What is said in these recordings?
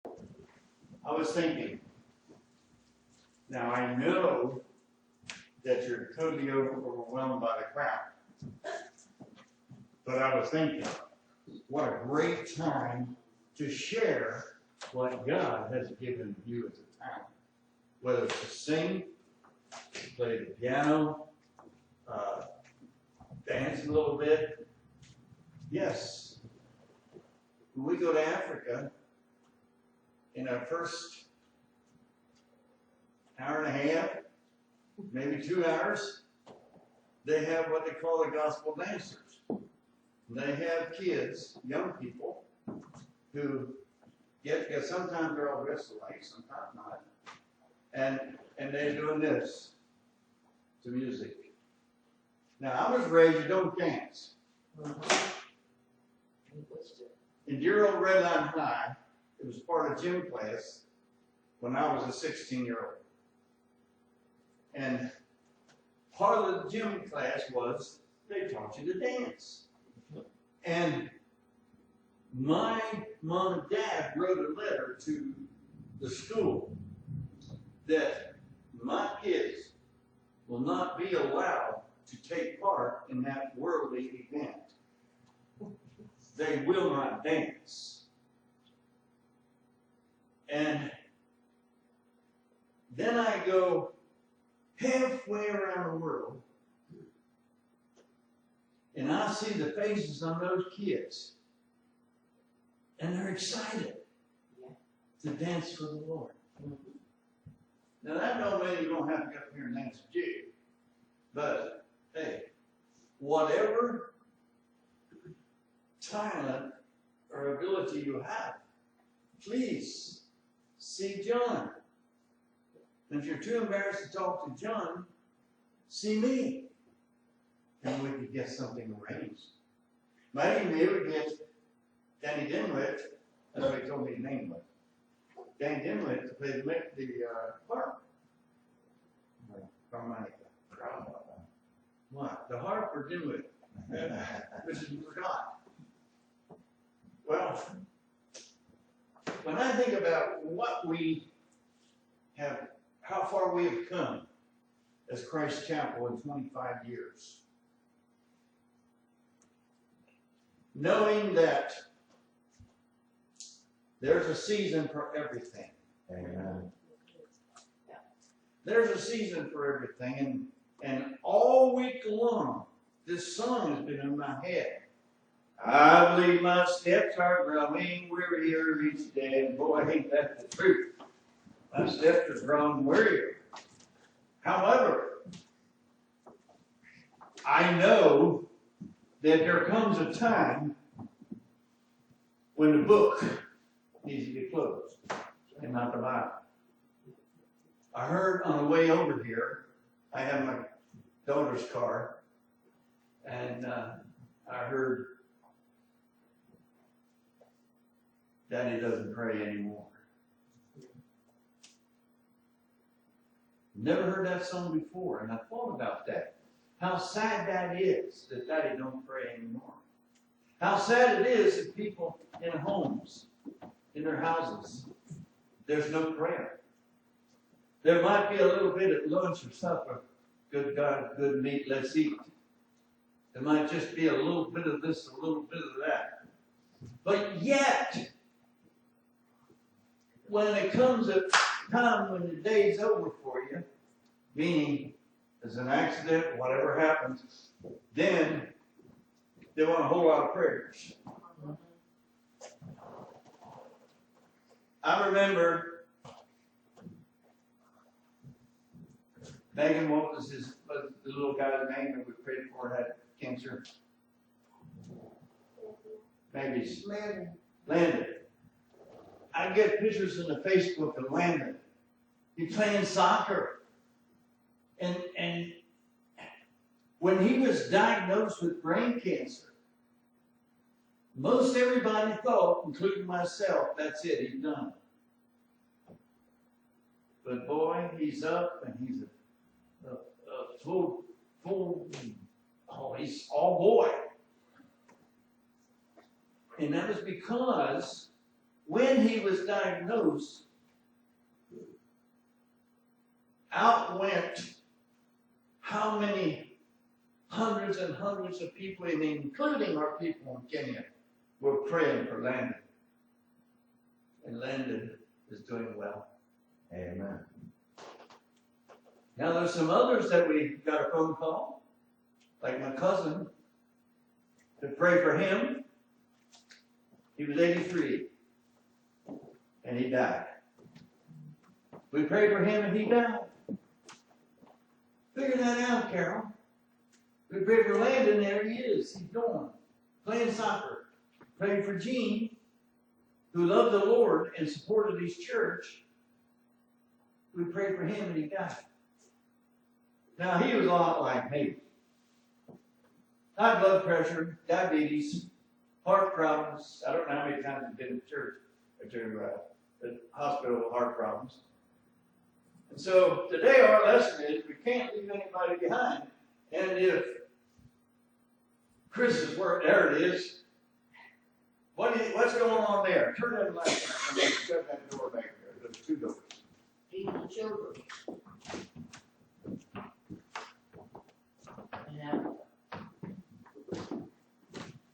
I was thinking, now I know that you're totally overwhelmed by the crowd, but I was thinking, what a great time to share what God has given you as a talent. Whether it's to sing, play the piano, dance a little bit. Yes, when we go to Africa, in our first hour and a half, maybe 2 hours, they have what they call the gospel dancers. They have kids, young people, who get sometimes they're all dressed alike, sometimes not. And they're doing this to music. Now, I was raised, you don't dance. In dear old Red Line High, it was part of gym class when I was a 16-year-old. And part of the gym class was they taught you to dance. And my mom and dad wrote a letter to the school that my kids will not be allowed to take part in that worldly event. They will not dance. And then I go halfway around the world, and I see the faces on those kids, and they're excited to dance for the Lord. Now that don't mean you don't have to get up here and dance a jig, but hey, whatever talent or ability you have, please see John. And if you're too embarrassed to talk to John, see me. And we could get something arranged. Maybe we would get Danny Dinwiddie, that's what he told me his name was. Danny Dinwiddie to play the harp. What? The harp or Dinwiddie? Which is forgot. Well, when I think about what we have, how far we have come as Christ Chapel in 25 years, knowing that there's a season for everything. Amen. There's a season for everything, and all week long, this song has been in my head. I believe my steps are growing wearier each day. And boy, ain't that the truth. My steps are growing wearier. However, I know that there comes a time when the book needs to be closed and not the Bible. I heard on the way over here, I have my daughter's car, and I heard Daddy doesn't pray anymore. Never heard that song before, and I thought about that. How sad that is that Daddy don't pray anymore. How sad it is that people in homes, in their houses, there's no prayer. There might be a little bit at lunch or supper. Good God, good meat, let's eat. There might just be a little bit of this, a little bit of that. But yet, when it comes a time when the day's over for you, meaning there's an accident, whatever happens, then they want a whole lot of prayers. I remember Megan, what was the little guy's name that we prayed for had cancer? Maybe Landon. I get pictures in the Facebook of Landon. He's playing soccer. And when he was diagnosed with brain cancer, most everybody thought, including myself, that's it, he's done. But boy, he's up and he's a he's all boy. And that was because when he was diagnosed, out went how many hundreds and hundreds of people, including our people in Kenya, were praying for Landon. And Landon is doing well. Amen. Now there's some others that we got a phone call, like my cousin, to pray for him. He was 83, and he died. We prayed for him, and he died. Figure that out, Carol. We prayed for Landon, there he is. He's gone, playing soccer. Prayed for Gene, who loved the Lord and supported his church. We prayed for him, and he died. Now, he was a lot like me. High blood pressure, diabetes, heart problems. I don't know how many times he's been to church or to the hospital with heart problems. And so today our lesson is we can't leave anybody behind. And if Chris is where, there it is. What's going on there? Turn that light on. I'm going to shut that door back there. There's two doors. People, children. Yeah.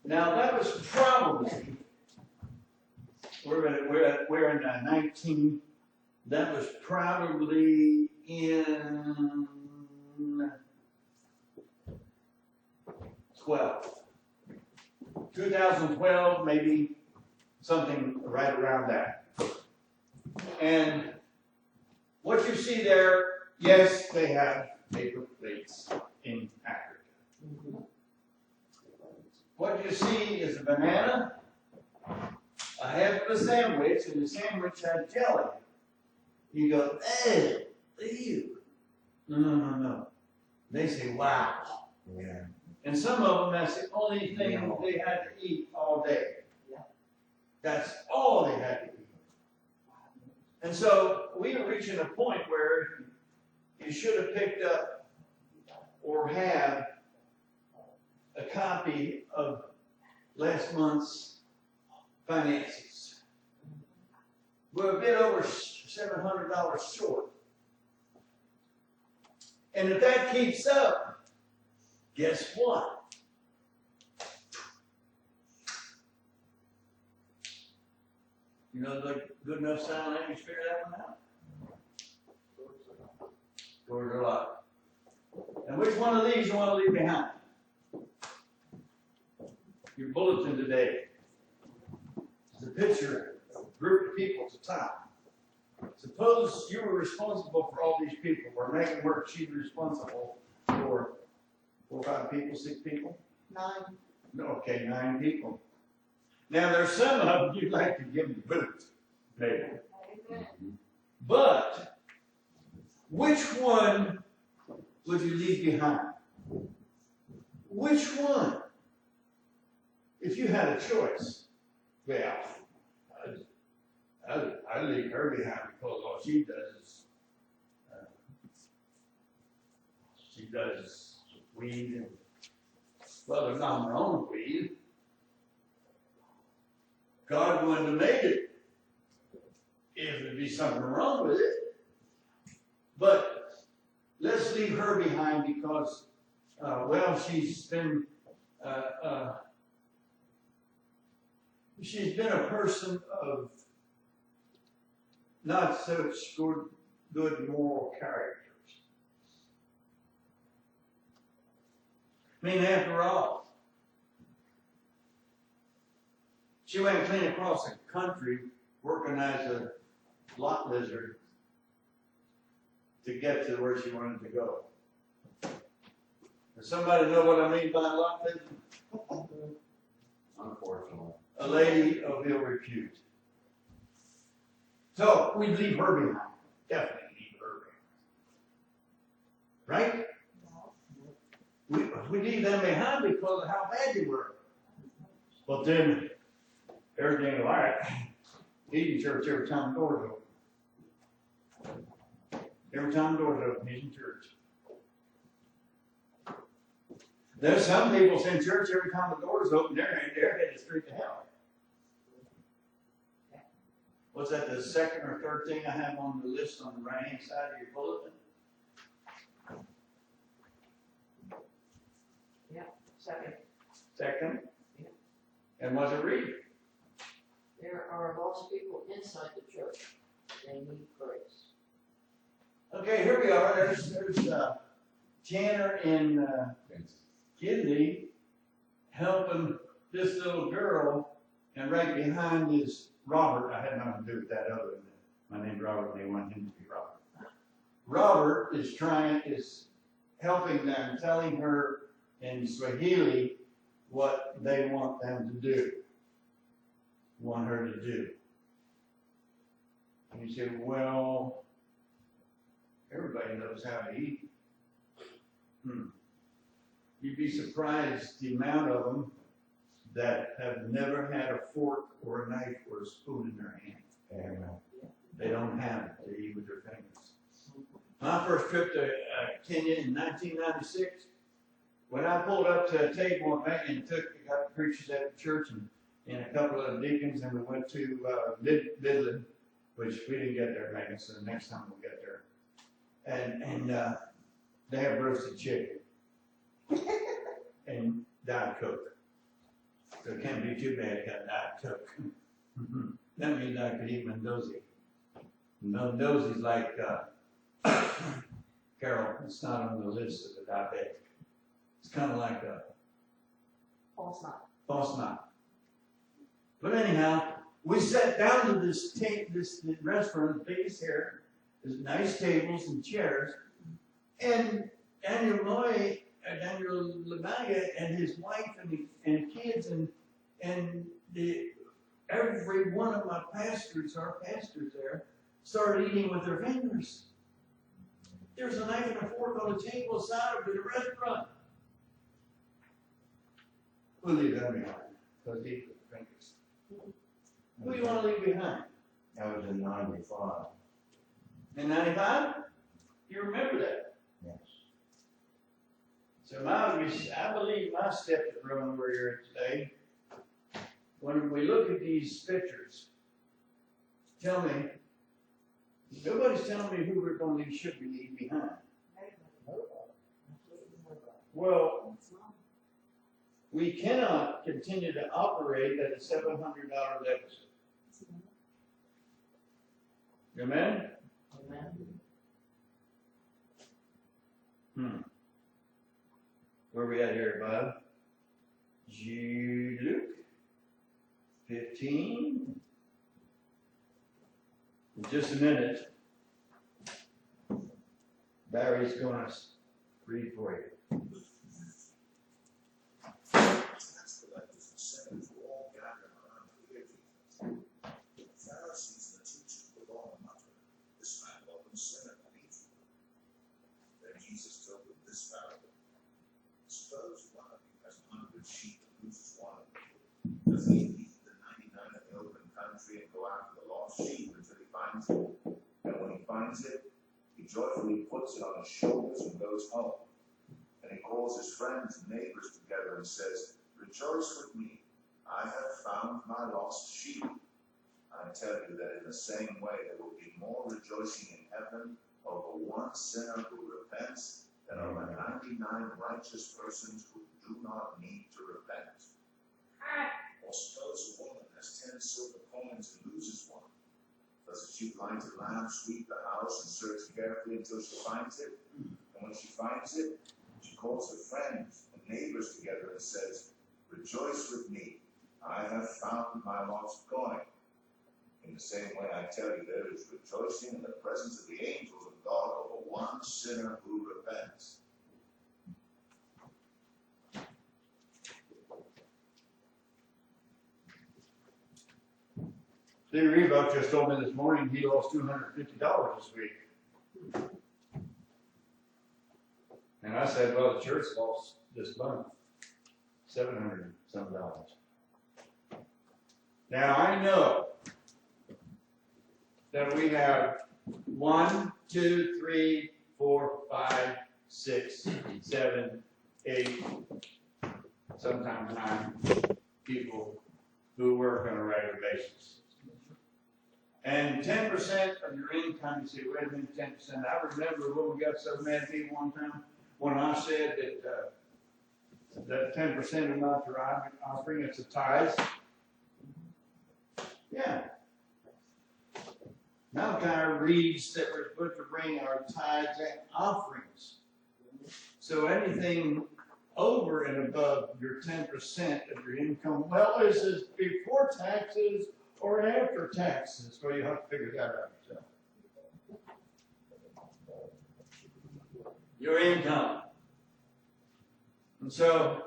Now that was probably we're in 19. That was probably in 2012, maybe something right around that. And what you see there, yes, they have paper plates in Africa. What you see is a banana, a half of a sandwich, and the sandwich had jelly. You go, hey, ew. No. They say, wow. Yeah. And some of them, that's the only thing they had to eat all day. That's all they had to eat. And so we are reaching a point where you should have picked up or have a copy of last month's finances. We're a bit over $700 short. And if that keeps up, guess what? You know, the good enough sound language, figure that one out? Towards a lot. And which one of these you want to leave behind? Your bulletin today is a picture of a group of people at the top. Suppose you were responsible for all these people. Where Megan worked, she was responsible for 4 or 5 people, 6 people? 9. No, okay, 9 people. Now there's some of them you'd like to give the boot, maybe. But which one would you leave behind? Which one? If you had a choice, well, I'd leave her behind because all she does weed and, well, there's nothing wrong with weed. God wouldn't have made it if there'd be something wrong with it. But let's leave her behind because, well, she's been a person of not such good moral characters. I mean, after all, she went clean across the country working as a lot lizard to get to where she wanted to go. Does somebody know what I mean by lot lizard? Unfortunately. A lady of ill repute. So we leave her behind. Definitely leave her behind. Right? We leave them behind because of how bad they were. But then everything like he's in church every time the door's open. Every time the door's open, he's in church. There's some people in church every time the door's open, they're headed straight to hell. what's that, the second or third thing I have on the list on the right-hand side of your bulletin? Second, Second? Yeah. And what's it read? there are lost people inside the church. They need grace. Okay, here we are. There's Tanner in Kidney helping this little girl, and right behind is Robert. I had nothing to do with that other than my name's Robert, and they want him to be Robert. Robert is helping them, telling her in Swahili what they want them to do, want her to do. And you say, well, everybody knows how to eat. You'd be surprised the amount of them that have never had a fork or a knife or a spoon in their hand. Amen. They don't have it to eat with their fingers. My first trip to Kenya in 1996, when I pulled up to a table and got the preachers at the church and a couple of deacons, and we went to Midland, which we didn't get there, Megan, so the next time we'll get there. And they have roasted chicken and Diet Coke. So it can't be too bad, got Diet Coke. That means I could eat Mendoza. Mendoza's like, Carol, it's not on the list of the diabetic. It's kind of like a false knot. But anyhow, we sat down to this restaurant, the biggest here. There's nice tables and chairs. And Daniel Lamaya and his wife and kids and every one of my pastors, our pastors there, started eating with their fingers. There's a knife and a fork on the table aside of the restaurant. We'll leave that behind. Because they eat with their fingers. Who do you want to leave behind? That was in 95. In 95? You remember that? Yes. So I believe my step is running where you're at today. When we look at these pictures, tell me, nobody's telling me who we're going to should be leave behind. Well, we cannot continue to operate at a $700 deficit. Amen? Amen. Where we at here, Bob? Luke 15. In just a minute, Barry's going to read for you. That's the lectors and sinners were all gathered around to hear Jesus. The Pharisees and the teachers were all muttered, "This man welcomes sinner and eats with them." Then Jesus told them this parable. Suppose one of you has 100 sheep and loses one of them. Does he leave the 99 in the open country and go after the lost sheep until he finds it? And when he finds it, he joyfully puts it on his shoulders and goes home. And he calls his friends and neighbors together and says, "Rejoice with me, I have found my lost sheep." I tell you that in the same way there will be more rejoicing in heaven over one sinner who repents than over 99 righteous persons who do not need to repent. Or suppose a woman has 10 silver coins and loses one. Does she light a lamp, sweep the house, and search carefully until she finds it? And when she finds it, she calls her friends and neighbors together and says, "Rejoice with me, I have found my lost coin." In the same way, I tell you, there is rejoicing in the presence of the angels of God over one sinner who repents. Steve Reebok just told me this morning he lost $250 this week. And I said, well, the church lost this month $700 some. Now I know that we have 1, 2, 3, 4, 5, 6, 7, 8, sometimes 9 people who work on a regular basis. And 10% of your income, you say, wait a minute, 10%. I remember when we got so mad at me one time when I said that 10% of not your offering, it's a tithe. Yeah. Malachi reads that we're supposed to bring our tithes and offerings. So anything over and above your 10% of your income, well, is this before taxes or after taxes? Well, you have to figure that out yourself. Your income. And so,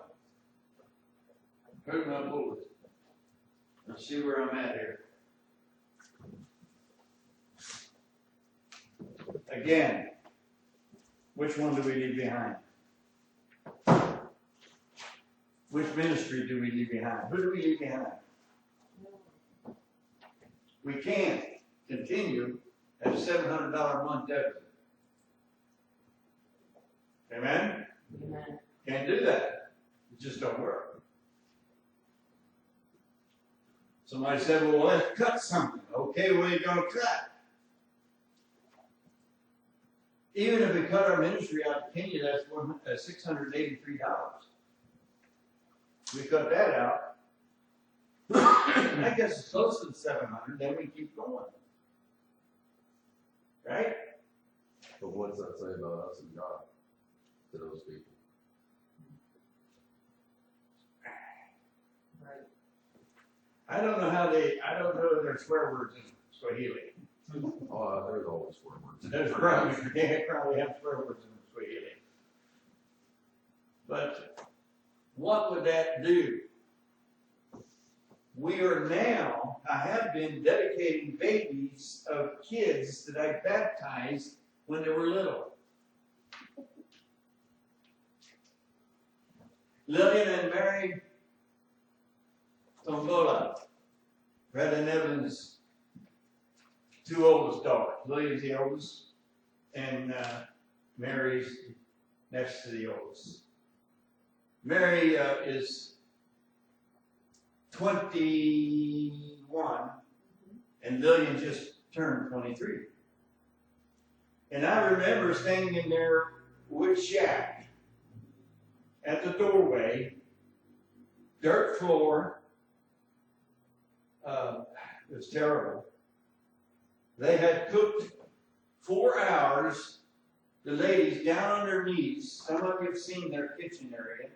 who's my bullet? Let's see where I'm at here. Again, which one do we leave behind? Which ministry do we leave behind? Who do we leave behind? We can't continue at a $700 a month deficit. Amen? Amen. Can't do that. It just don't work. Somebody said, well, let's cut something. Okay, what are you going to cut? Even if we cut our ministry out of Kenya, that's $683. We cut that out. I guess it's close to the 700, then we keep going. Right? But what does that say about us and God to those people? Right. I don't know their swear words in Swahili. Oh, there's always swear words. There's probably have swear words in Swahili. But what would that do? We are now, I have been dedicating babies of kids that I baptized when they were little. Lillian and Mary Tombola, Brad and Evan's two oldest daughters. Lillian's the oldest, and Mary's next to the oldest. Mary is 21, and Lillian just turned 23. And I remember standing in their wood shack at the doorway, dirt floor. It was terrible. They had cooked 4 hours, the ladies down on their knees. Some of you have seen their kitchen area,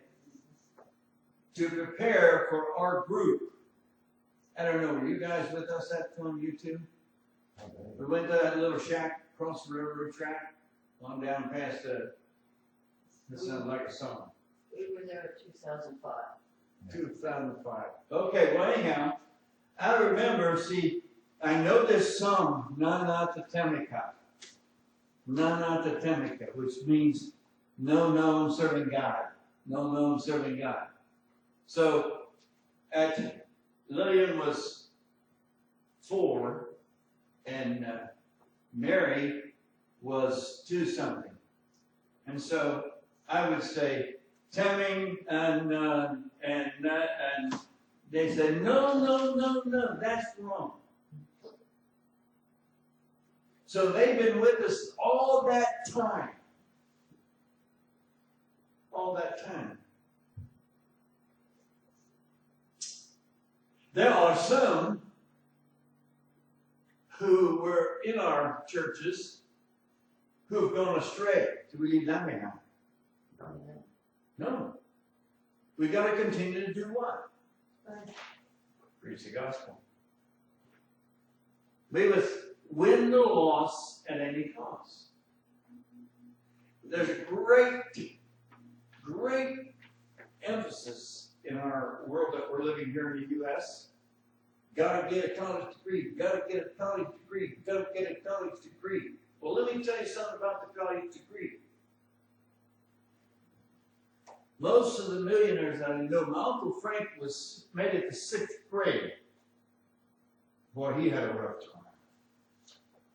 to prepare for our group. I don't know, were you guys with us on YouTube? We went to that little shack across the railroad track, on down past this sounds like a song. We were there in 2005. 2005. Okay, well anyhow, I remember, I know this song, Nana Tatemika. Nana Tatemika, which means no, I'm serving God. No, I'm serving God. So, Lillian was 4, and Mary was 2 something. And so, I would say, Temming, and they said, no, that's wrong. So they've been with us all that time. All that time. There are some who were in our churches who have gone astray. Do we leave them behind? No. We got to continue to do what? Preach the gospel. We must win the loss at any cost. There's a great emphasis in our world that we're living here in the U.S. Gotta get a college degree, gotta get a college degree, gotta get a college degree. Well, let me tell you something about the college degree. Most of the millionaires I know, my Uncle Frank made it to 6th grade. Boy, he had a rough time.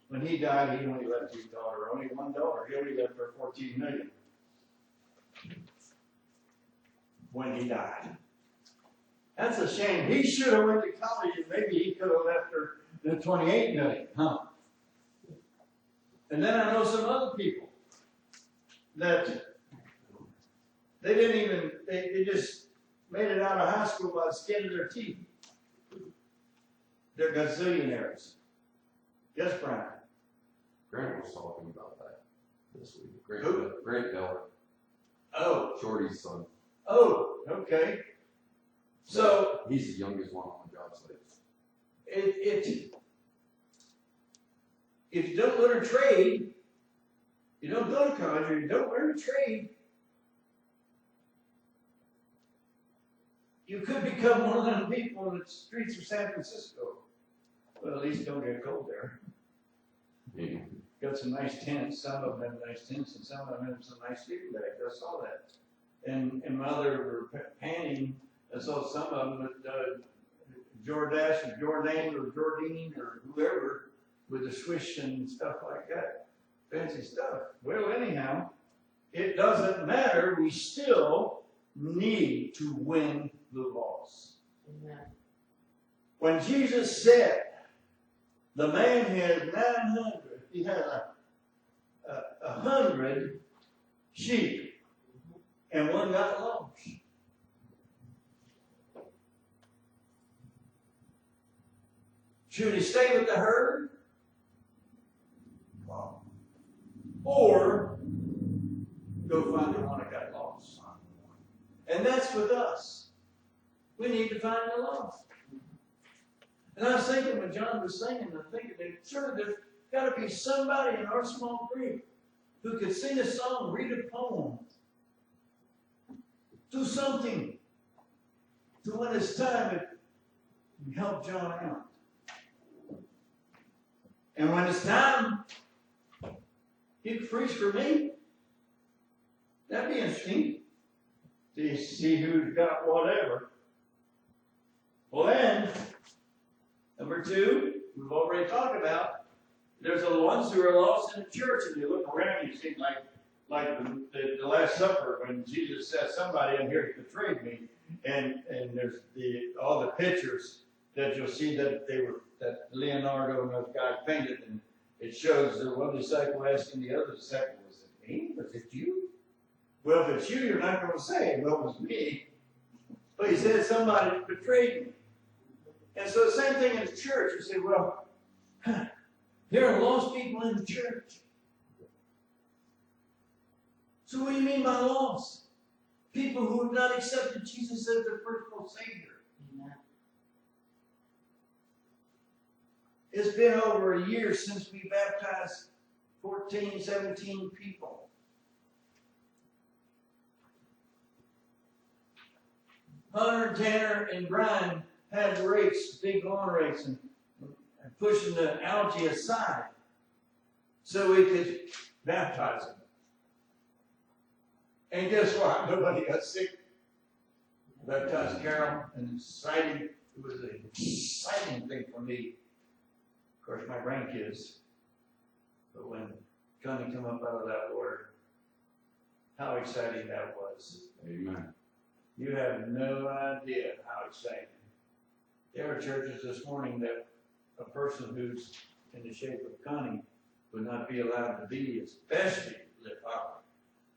When he died, he only left his daughter, only one daughter. He only left her $14 million. When he died. That's a shame. He should have went to college, and maybe he could have left her The 28 million, huh? And then I know some other people that they didn't even, they just made it out of high school by the skin of their teeth. They're gazillionaires. Yes, Brian? Grant was talking about that this week. Who? Grant Miller, Oh, Shorty's son. oh, okay. So, He's the youngest one on the job site. if you don't learn a trade, you don't go to college, or you don't learn a trade, you could become one of them people in the streets of San Francisco. Well, at least don't get cold there. Yeah. Got some nice tents, some of them have nice tents, and some of them have some nice sleeping bags. I saw that. And my other were panning, I saw some of them with Jordache or Jordan or Jordine or whoever with the swish and stuff like that. Fancy stuff. Well, anyhow, it doesn't matter. We still need to win the loss. Amen. When Jesus said, the man had 900, he had 100 sheep, and one got lost. Should he stay with the herd? Or go find the one that got lost? And that's with us. We need to find the lost. And I was thinking when John was singing, I'm thinking that sure there's got to be somebody in our small group who could sing a song, read a poem, do something to when it's time to help John out. And when it's time, he could preach for me. That'd be interesting to see who's got whatever. Well, then, number two, we've already talked about, there's the ones who are lost in the church, and you look around, you see like the Last Supper when Jesus said, somebody in here betrayed me, and there's all the pictures that you'll see that that Leonardo and those guys painted, and it shows the one disciple asking the other disciple, was it me? Was it you? Well, if it's you, you're not going to say, well, it was me. But he said somebody betrayed me. And so the same thing in the church. You say, well, there are lost people in the church. So what do you mean by lost? People who have not accepted Jesus as their personal Savior. Amen. It's been over a year since we baptized 14, 17 people. Hunter and Tanner and Brian had the rakes, big lawn rakes, and pushing the algae aside so we could baptize them. And guess what? Nobody got sick. Baptized Carol, and exciting. It was an exciting thing for me. Of course, my grandkids. But when Johnny came up out of that water, how exciting that was. Amen. You have no idea how exciting. There are churches this morning that a person who's in the shape of Connie would not be allowed to be, especially lit power,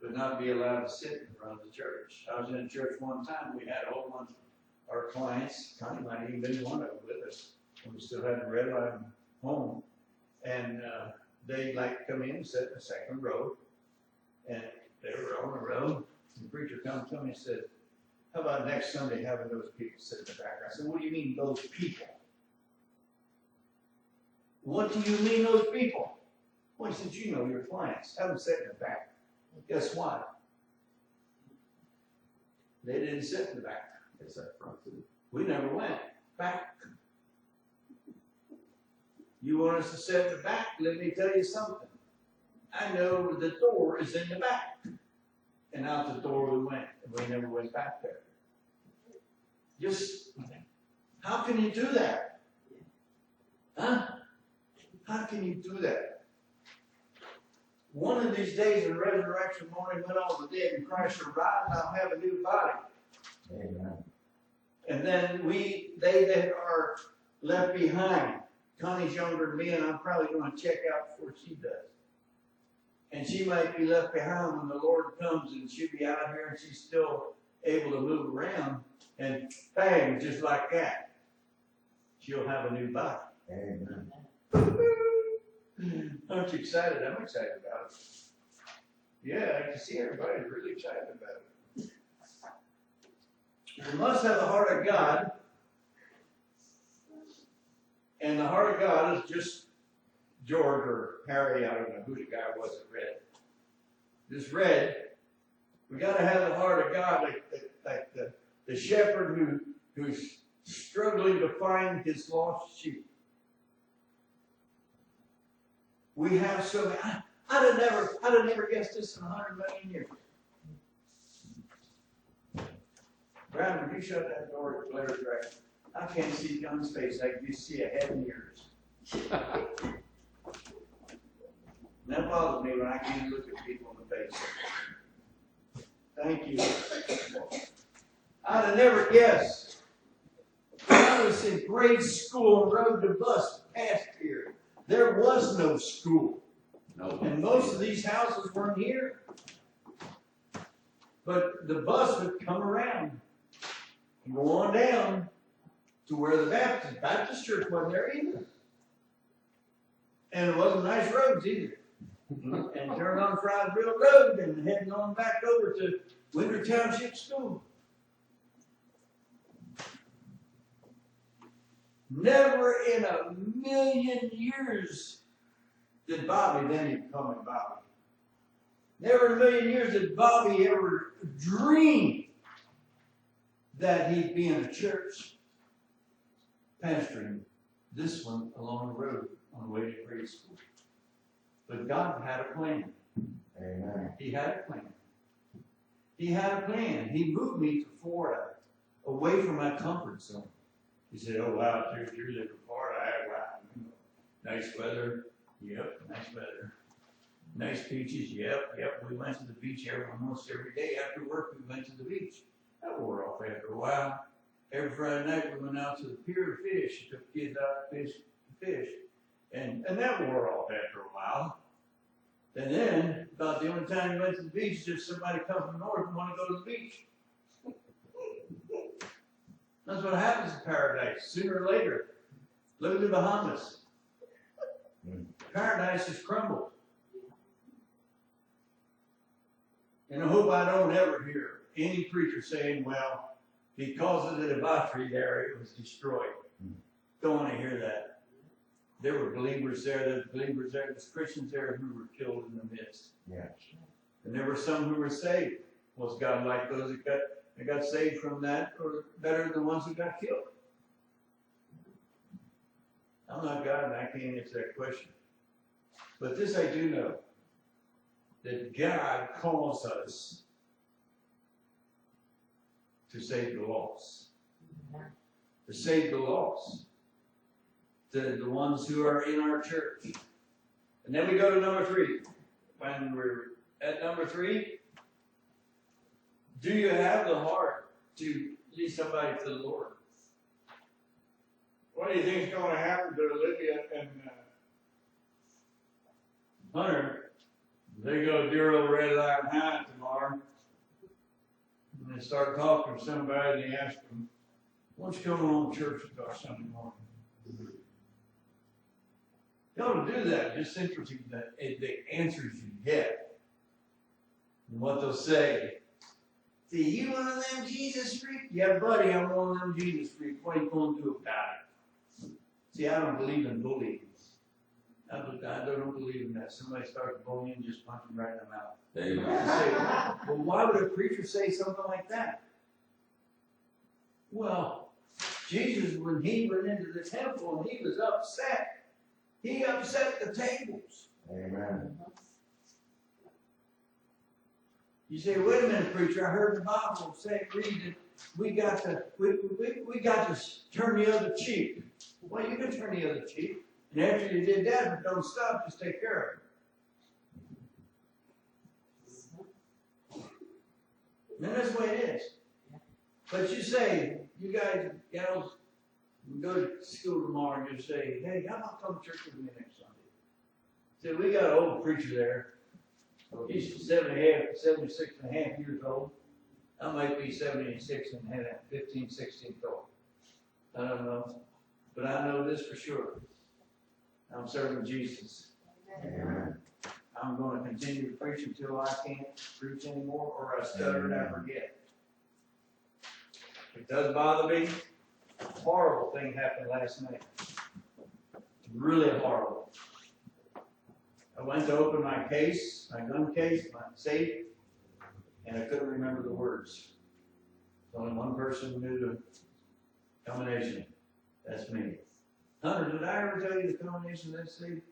would not be allowed to sit in front of the church. I was in a church one time, we had a whole bunch of our clients, Connie might even been one of them with us, and we still had the red line home, and they like to come in and sit in the second row, and they were on the row, and the preacher come to me and said, how about next Sunday having those people sit in the back? I said, what do you mean those people? What do you mean those people? Well, he said, you know your clients. Have them sit in the back. Guess what? They didn't sit in the back. They sat front too. We never went back. You want us to sit in the back? Let me tell you something. I know the door is in the back. And out the door we went, and we never went back there. Just, how can you do that? Huh? How can you do that? One of these days in resurrection morning, when all the dead in Christ are rise, I'll have a new body. Amen. And then they that are left behind Connie's younger than me, and I'm probably going to check out before she does. And she might be left behind when the Lord comes, and she'll be out here, and she's still able to move around. And bang, just like that, she'll have a new body. Amen. Aren't you excited? I'm excited about it. Yeah, I can see everybody's really excited about it. You must have the heart of God. And the heart of God is just George or Harry, I don't know who the guy was that read it. Just read. We got to have the heart of God, like the shepherd who's struggling to find his lost sheep. We have so many. I'd have never guessed this in 100 million years. Brad, would you shut that door at Blair's right? I can't see John's face. I can just see a head and ears. That bothers me when I can't look at people in the face. Thank you. I'd have never guessed. I was in grade school and rode the bus past here. There was no school. No. And most of these houses weren't here. But the bus would come around and go on down to where the Baptist church wasn't there either. And it wasn't nice roads either. And turn on Friesville Road and heading on back over to Winter Township School. Never in a million years did Bobby, then he'd call me Bobby. Never in a million years did Bobby ever dream that he'd be in a church pastoring this one along the road on the way to grade school. But God had a plan. Amen. He had a plan. He had a plan. He moved me to Florida, away from my comfort zone. He said, "Oh wow, you're living in Florida. Wow, nice weather. Yep, nice weather. Nice beaches. Yep. We went to the beach almost every day. After work, we went to the beach. That wore off after a while. Every Friday night, we went out to the pier to fish. Took kids out to fish. And that wore off after a while. And then, about the only time we went to the beach is if somebody come from the north and want to go to the beach. That's what happens in paradise, sooner or later. Look at the Bahamas. Paradise has crumbled. And I hope I don't ever hear any preacher saying, well, because of the debauchery there, it was destroyed. Don't want to hear that. There were believers there, there's Christians there who were killed in the midst. Yeah. And there were some who were saved. Was God like those that got saved from that, or better than the ones who got killed? I'm not God, and I can't answer that question. But this I do know, that God calls us to save the lost. To save the lost. The ones who are in our church. And then we go to number 3. When we're at number 3, do you have the heart to lead somebody to the Lord? What do you think is going to happen to Olivia and Hunter? They go to dear old Red Lion High tomorrow. And they start talking to somebody and they ask them, what's going on in church with us Sunday morning? You ought to do that. Just interesting that the answers you get and what they'll say. See, you one of them Jesus freaks? Yeah, buddy, I'm one of them Jesus freaks. What are you going to do about it? See, I don't believe in bullying. I don't believe in that. Somebody starts bullying, just punch them right in the mouth. There you go. Say, well, why would a preacher say something like that? Well, Jesus, when he went into the temple and he was upset, he upset the tables. Amen. You say, wait a minute, preacher, I heard the Bible say, read that we got to turn the other cheek. Well, you can turn the other cheek. And after you did that, but don't stop, just take care of it. And that's the way it is. But you say, you guys, gals, You go to school tomorrow and just say, hey, how about come to church with me next Sunday? See, we got an old preacher there. He's 76 and a half years old. I might be 76 and a half, 15, 16 old. I don't know. But I know this for sure. I'm serving Jesus. Amen. I'm going to continue to preach until I can't preach anymore or I stutter and I forget. It does bother me. A horrible thing happened last night. Really horrible. I went to open my case, my gun case, my safe, and I couldn't remember the words. Only one person knew the combination. That's me. Hunter, did I ever tell you the combination of that safe?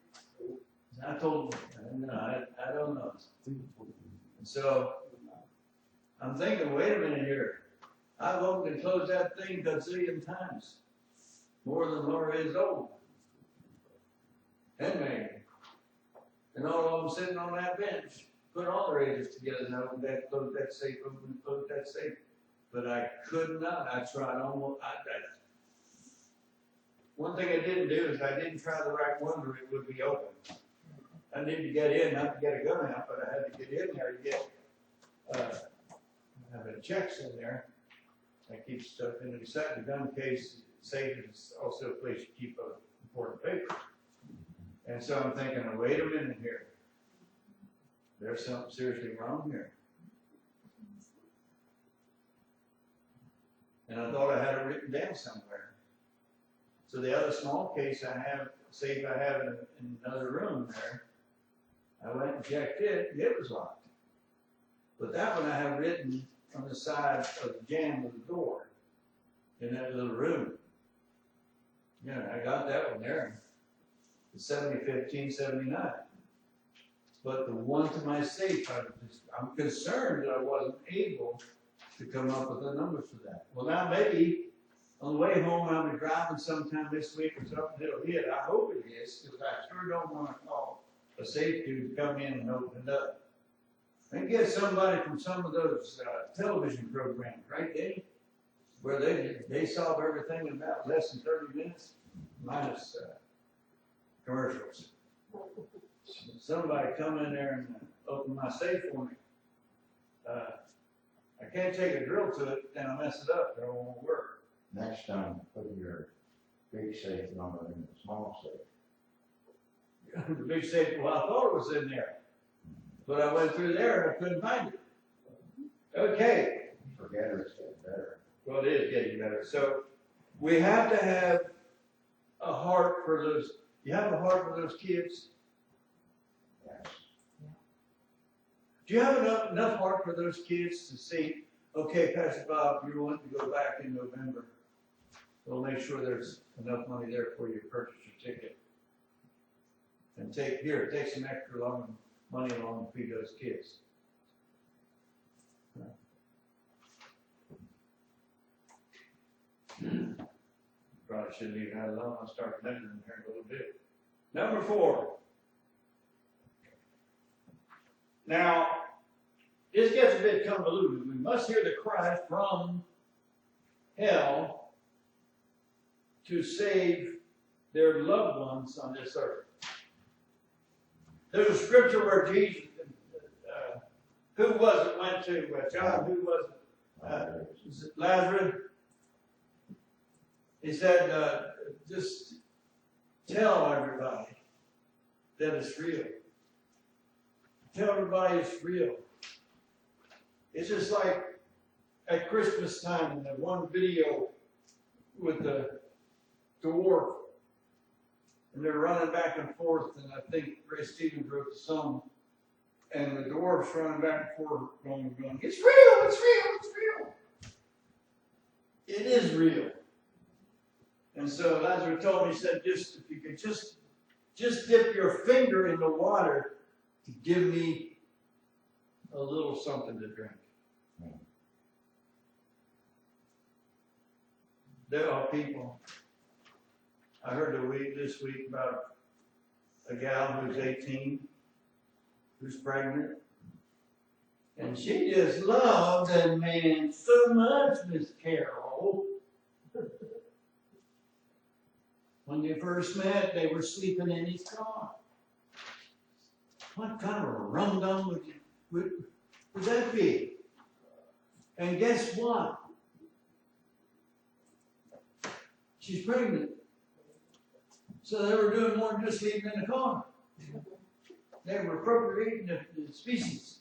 I told him, no, I don't know. And so I'm thinking, wait a minute here. I've opened and closed that thing a zillion times. More than Laura is old. And Megan. And all of them sitting on that bench, put all their ages together and opened that, closed that safe, opened and closed that safe. But I could not. I tried almost. One thing I didn't do is I didn't try the right one where it would be open. I needed to get in, not to get a gun out, but I had to get in there to get having checks in there. I keep stuff in the gun case. Safe is also a place you keep important paper. And so I'm thinking, wait a minute here. There's something seriously wrong here. And I thought I had it written down somewhere. So the other small case I have, safe I have in another room there, I went and checked it, it was locked. But that one I have written on the side of the jamb of the door in that little room. Yeah, I got that one there. It's 701579. But the one to my safe, I'm concerned that I wasn't able to come up with a number for that. Well, now maybe on the way home I'll be driving sometime this week or something, it'll hit. I hope it is, because I sure don't want to call a safe dude to come in and open it up. And get somebody from some of those television programs, right, Dave? Where they solve everything in about less than 30 minutes, minus commercials. Somebody come in there and open my safe for me. I can't take a drill to it, then I mess it up, it won't work. Next time, put your big safe number in the small safe. The big safe, well, I thought it was in there. But I went through there and I couldn't find it. Okay. Forgetters get better. Well, it is getting better. So we have to have a heart for those. You have a heart for those kids? Yes. Do you have enough heart for those kids to see, okay, Pastor Bob, you're wanting to go back in November. We'll make sure there's enough money there for you to purchase your ticket. And take some extra money along to feed those kids. Probably shouldn't leave that alone. I'll start measuring here in a little bit. Number 4. Now, this gets a bit convoluted. We must hear the cry from hell to save their loved ones on this earth. There's a scripture where Jesus, who was it went to? John, who was it? Lazarus. He said, just tell everybody that it's real. Tell everybody it's real. It's just like at Christmas time in that one video with the dwarf, and they're running back and forth, and I think Ray Stevens wrote the song, and the dwarf's running back and forth, going, it's real, it's real, it's real. It is real. And so Lazarus told me, he said, if you could just dip your finger in the water to give me a little something to drink. There are people. I heard this week about a gal who's 18, who's pregnant, and she just loved that man so much, Miss Carol. When they first met, they were sleeping in his car. What kind of a rum-dum would that be? And guess what? She's pregnant. So they were doing more than just sleeping in the car. They were appropriating the species.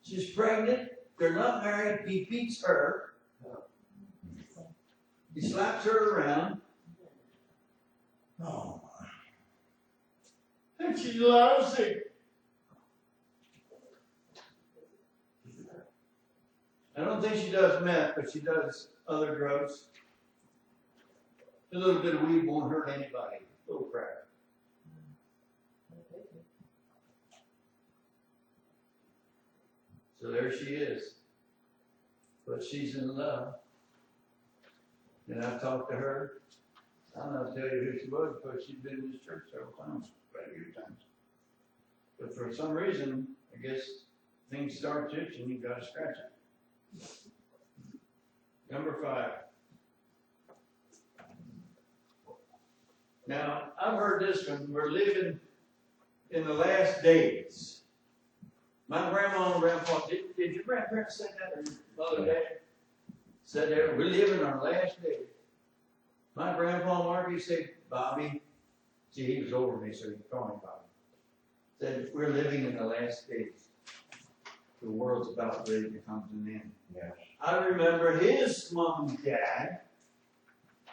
She's pregnant. They're not married. He beats her. He slaps her around. Oh, And she loves him. I don't think she does meth, but she does other drugs. A little bit of weed won't hurt anybody. A little crack. So there she is. But she's in love. And I've talked to her. I'll not tell you who she was, because she's been in this church several times, quite a few times. But for some reason, I guess things start to itch and you gotta scratch it. Number 5. Now, I've heard this one. We're living in the last days. My grandma and grandpa, did your grandparents say that, or your mother and dad said that? We live in our last days. My grandpa Marky said, Bobby, see, he was over me, so he called me Bobby. Said, we're living in the last days. The world's about ready to come to an end. yes. I remember his mom and dad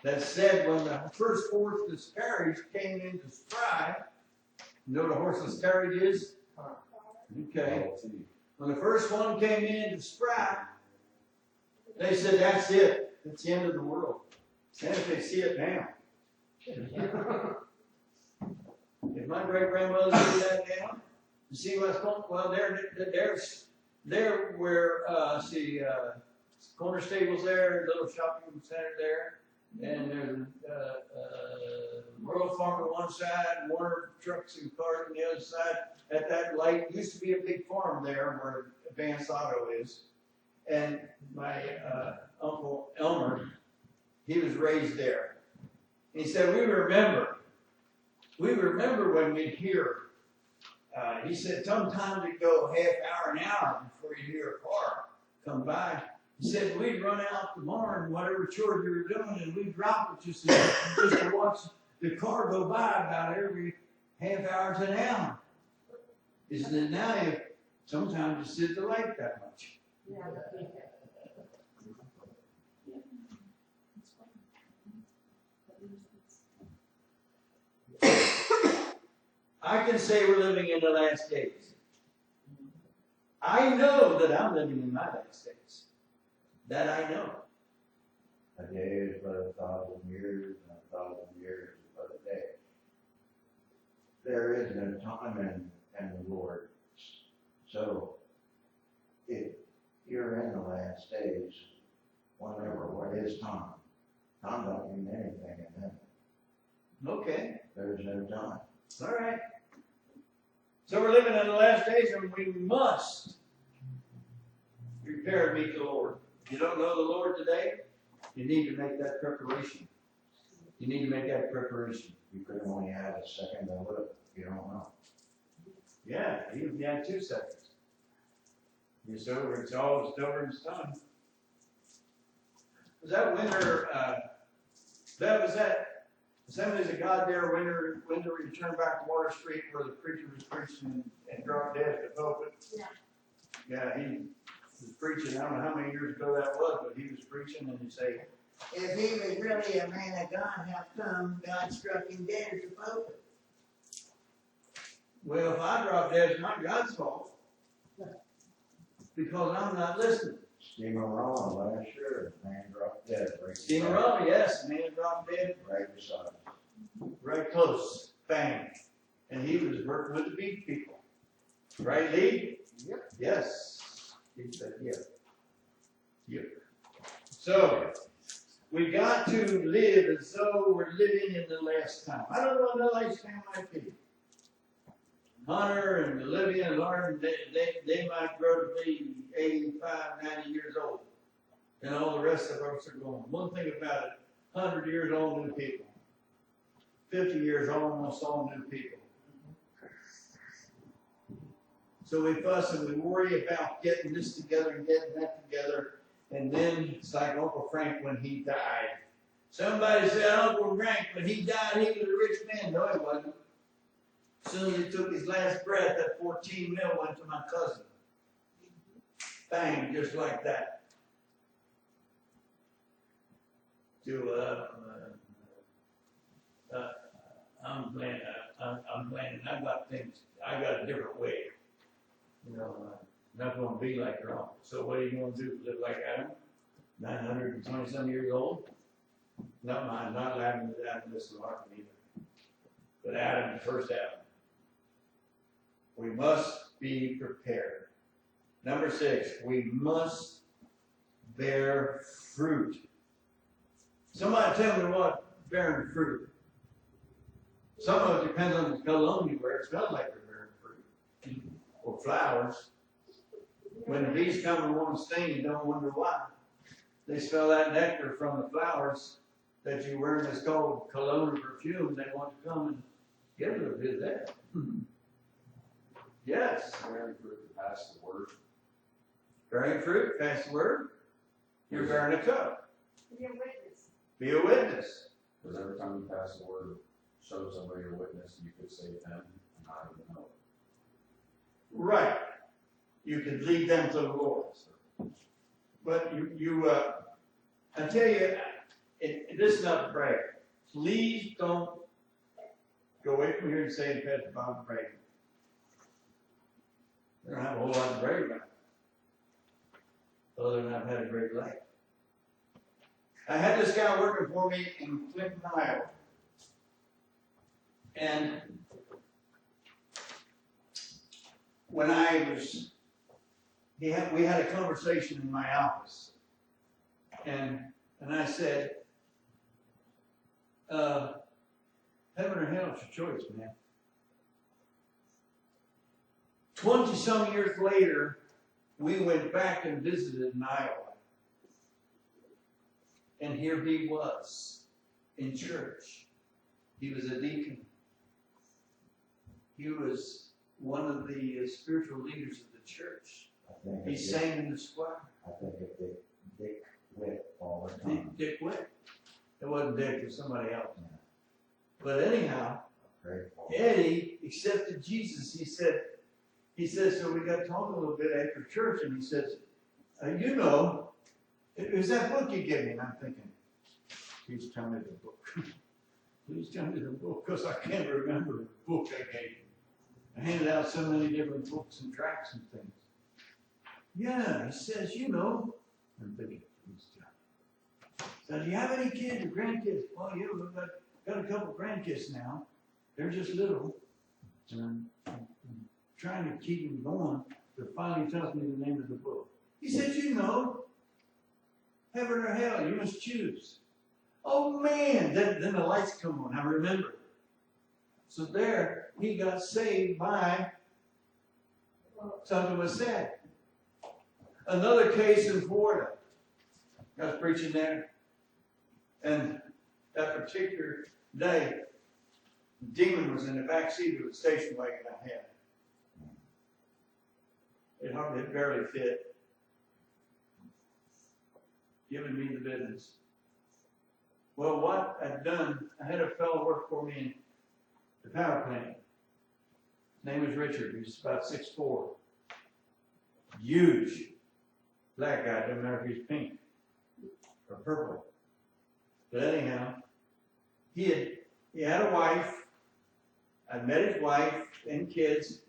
that said when the first horseless carriage came into stride, you know what a horseless carriage is? Okay. When the first one came into stride, they said, that's it. That's the end of the world. And if they see it now. If my great-grandmother did that now, you see what's going on? Well, there where, corner stables there, little shopping center there, and there's rural farm on one side, Warner trucks and cars on the other side. At that light, used to be a big farm there where Advanced Auto is. And my Uncle Elmer, he was raised there. He said, we remember when we'd hear, he said, sometimes it'd go half hour, an hour before you hear a car come by. He said, we'd run out the barn, whatever chore you were doing, and we'd drop it just to watch the car go by about every half hour to an hour. Isn't it now? Sometimes you sit the light that much. Yeah. I can say we're living in the last days. I know that I'm living in my last days. That I know. A day is but 1,000 years, and 1,000 years is but a day. There is no time in the Lord. So, if you're in the last days, whatever, what is time? Time don't mean anything in heaven. Okay. There's no time. All right. So we're living in the last days, and we must prepare to meet the Lord. If you don't know the Lord today, you need to make that preparation. You need to make that preparation. You could only have a second to live. You don't know. Yeah, even if you had 2 seconds. It's over, it's all over in time. Was that winter, Assemblies of God there, winter we turned back to Water Street where the preacher was preaching and dropped dead at the pulpit? Yeah. Yeah, he was preaching, I don't know how many years ago that was, but he was preaching and he'd say, if he was really a man of God, how come God struck him dead at the pulpit? Well, if I drop dead, it's not God's fault. Because I'm not listening. Stephen Rollins last year, man dropped dead. Stephen Rollins, yes, man dropped dead. Right beside us. Right close, bang. And he was working with the beat people. Right, Lee? Yep. Yes. He said, yeah. Yep. So, we got to live as though we're living in the last time. I don't know what the last time might be. Hunter and Olivia and Lauren, they might grow to be 85, 90 years old. and all the rest of us are going. One thing about it, 100 years all new people. 50 years almost all new people. So we fuss and we worry about getting this together and getting that together. And then it's like Uncle Frank when he died. Somebody said, Uncle Frank, when he died, he was a rich man. No, he wasn't. As soon as he took his last breath, that 14 mil went to my cousin. Bang, just like that. I'm planning. I've got things. I got a different way. You know, not going to be like your uncle. So what are you going to do? Live like Adam? 920-some years old? Not mine. Not Adam. Adam this Larkin either. But Adam, the first Adam. We must be prepared. Number 6, we must bear fruit. Somebody tell me what bearing fruit. Some of it depends on the cologne you wear. It smells like they're bearing fruit. Or flowers. When the bees come and want to sting, you don't wonder why. They smell that nectar from the flowers that you wear that's called cologne or perfume. They want to come and get a little bit of that. Yes. Bearing fruit to pass the word. Bearing fruit, pass the word. You're bearing a cup. Be a witness. Be a witness. Because every time you pass the word, show somebody your witness, you could save them and not even know it. Right. You could lead them to the Lord. But I tell you, this is not brag. Please don't go away from here and say and Pastor Bob bragging. They don't have a whole lot to brag about. Other than I've had a great life. I had this guy working for me in Clinton, Iowa. And when we had a conversation in my office. And I said, heaven or hell, it's your choice, man. 20-some years later, we went back and visited in Iowa. And here he was in church. He was a deacon. He was one of the spiritual leaders of the church. He sang in the choir. I think it's Dick Witt all the time. Dick Witt. It wasn't Dick, it was somebody else. But anyhow, Eddie accepted Jesus. He said, so we got talking a little bit after church, and he says, you know, it was that book you gave me. And I'm thinking, please tell me the book. Please tell me the book, because I can't remember the book I gave you. I handed out so many different books and tracts and things. Yeah, he says, you know, I'm thinking, please tell me. So, do you have any kids or grandkids? Oh, yeah, we've got a couple grandkids now. They're just little. And I'm trying to keep them going, but finally tells me the name of the book. He says, you know, heaven or hell, you must choose. Oh man, then the lights come on, I remember. So there, he got saved by something was said. Another case in Florida. I was preaching there, and that particular day, the demon was in the back seat of the station wagon I had. It barely fit. Giving me the business. Well, what I'd done, I had a fellow work for me in the power plant. His name was Richard. He was about 6'4". Huge. Black guy, doesn't matter if he's pink or purple. But anyhow, he had a wife. I met his wife and kids,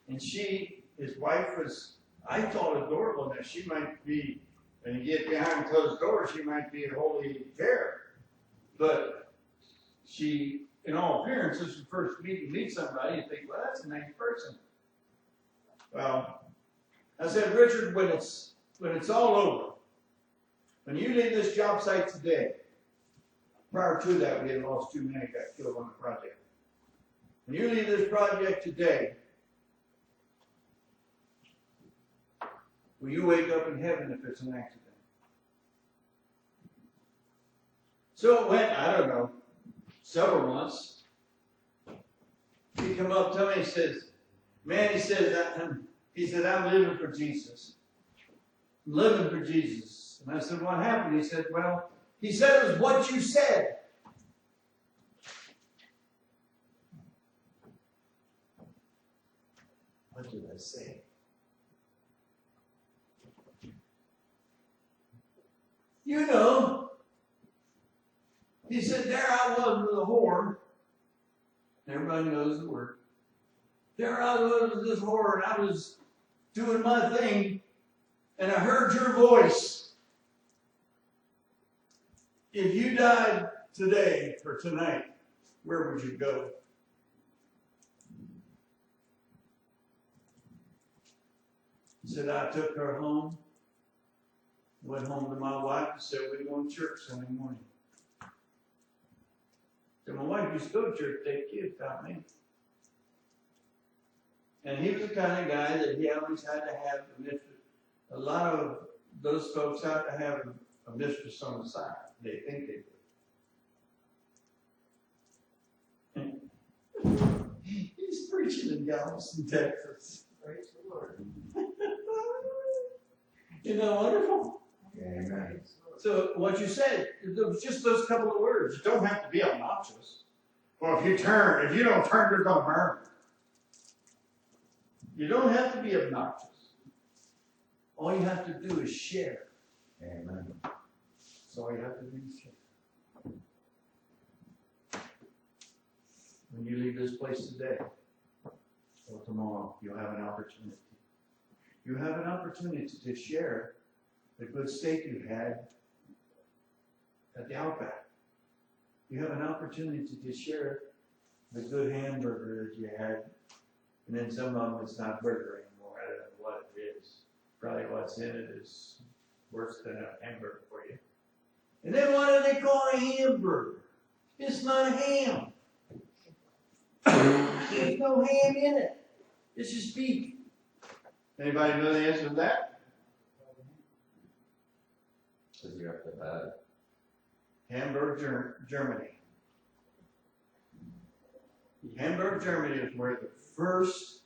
and his wife was, I thought, adorable. Now she might be, when you get behind closed doors, she might be a holy terror. But she, in all appearance, this is the first meet somebody, you think, well, that's a nice person. Well, I said, Richard, when it's all over, when you leave this job site today, prior to that, we had lost 2 men, got killed on the project. When you leave this project today, will you wake up in heaven if it's an accident? So it went, I don't know, several months. He come up to me, he says, man, he said, I'm living for Jesus. I'm living for Jesus. And I said, what happened? He said, well, he said it was what you said. What did I say? You know, he said, there I was with a whore. Everybody knows the word. There I was with this whore, and I was doing my thing, and I heard your voice. If you died today or tonight, where would you go? He said, I took her home, went home to my wife, and said, we're going to church Sunday morning. So my wife used to go to church, take kids without me. And he was the kind of guy that he always had to have a mistress. A lot of those folks had to have a mistress on the side. They think they do. He's preaching in Galveston, Texas. Praise the Lord. Isn't that wonderful? Amen. Praise the Lord. So what you said, it was just those couple of words. You don't have to be obnoxious. Well, if you don't turn, you're going to burn. You don't have to be obnoxious. All you have to do is share. Amen. That's all you have to do is share. When you leave this place today or tomorrow, you'll have an opportunity. You have an opportunity to share the good steak you had at the Outback. You have an opportunity to share the good hamburger that you had. And then some of them, it's not burger anymore. I don't know what it is. Probably what's in it is worse than a hamburger for you. And then what do they call a hamburger? It's not a ham. There's no ham in it. It's just beef. Anybody know the answer to that? Because you have to have it. Hamburg, Germany. Hamburg, Germany is where the first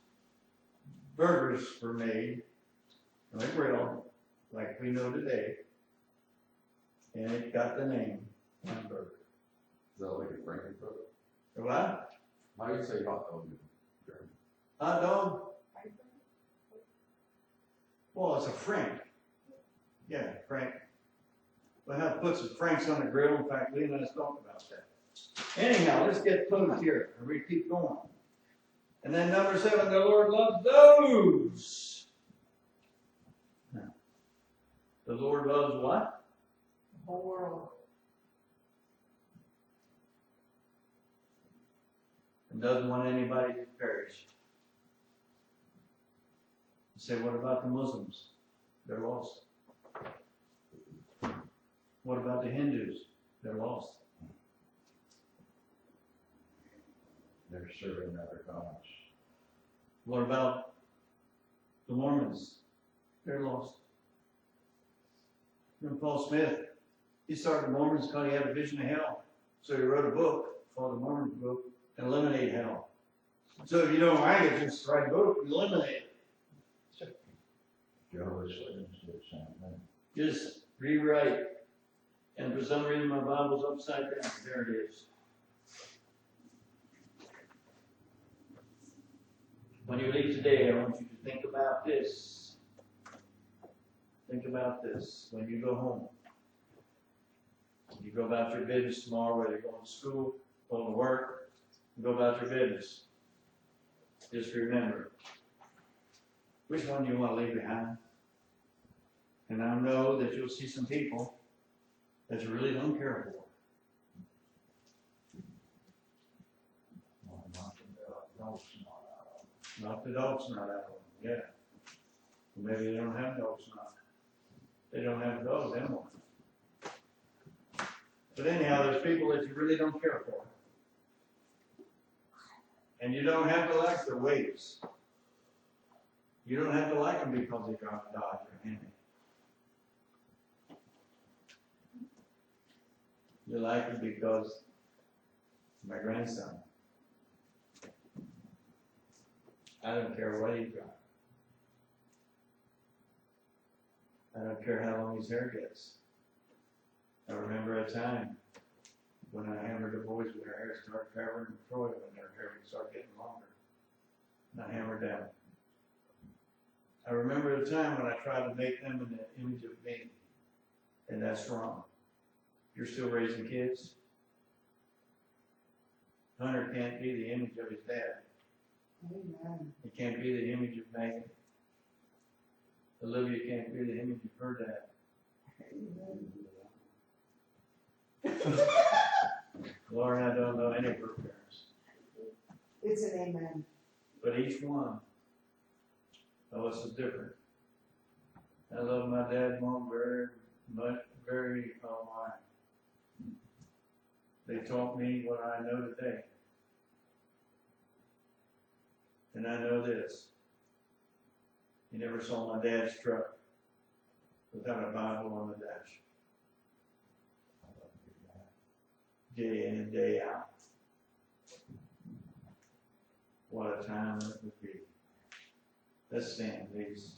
burgers were made on a grill, like we know today, and it got the name hamburger. Is that like a Frankenfoot? What? How do you say hot dog in German? Hot dog? Well, it's a Frank. Yeah, Frank. We'll have to put some Franks on the grill. In fact, Lee and I talked about that. Anyhow, let's get close here, and we keep going. And then number 7, the Lord loves those. Now, the Lord loves what? The whole world. And doesn't want anybody to perish. You say, what about the Muslims? They're lost. What about the Hindus? They're lost. They're serving other gods. What about the Mormons? They're lost. And Paul Smith, he started the Mormons because he had a vision of hell. So he wrote a book called the Mormon Book, Eliminate Hell. So if you don't like it, just write a book, eliminate it. Jehovah's Witnesses did the same thing. Just rewrite. And for some reason my Bible's upside down. There it is. When you leave today, I want you to think about this. Think about this. When you go home, you go about your business tomorrow, whether you're going to school, going to work, go about your business. Just remember, which one do you want to leave behind? And I know that you'll see some people that you really don't care for. Knock the dog's not out of them, yeah. Maybe they don't have dogs not. They don't have dogs anymore. But anyhow, there's people that you really don't care for. And you don't have to like their ways. You don't have to like them because they drive a Dodge or a Hemi. You like it because my grandson. I don't care what he drives. I don't care how long his hair gets. I remember a time when I hammered the boys when their hair started covering Troy when their hair would start getting longer. And I hammered them. I remember the time when I tried to make them in the image of me. And that's wrong. You're still raising kids. Hunter can't be the image of his dad. Amen. He can't be the image of Megan. Olivia can't be the image of her dad. Lauren, I don't know any of her parents. It's an amen. But each one of us is different. I love my dad and mom very much, very much. They taught me what I know today. And I know this. You never saw my dad's truck without a Bible on the dash. Day in and day out. What a time it would be. Let's stand, please.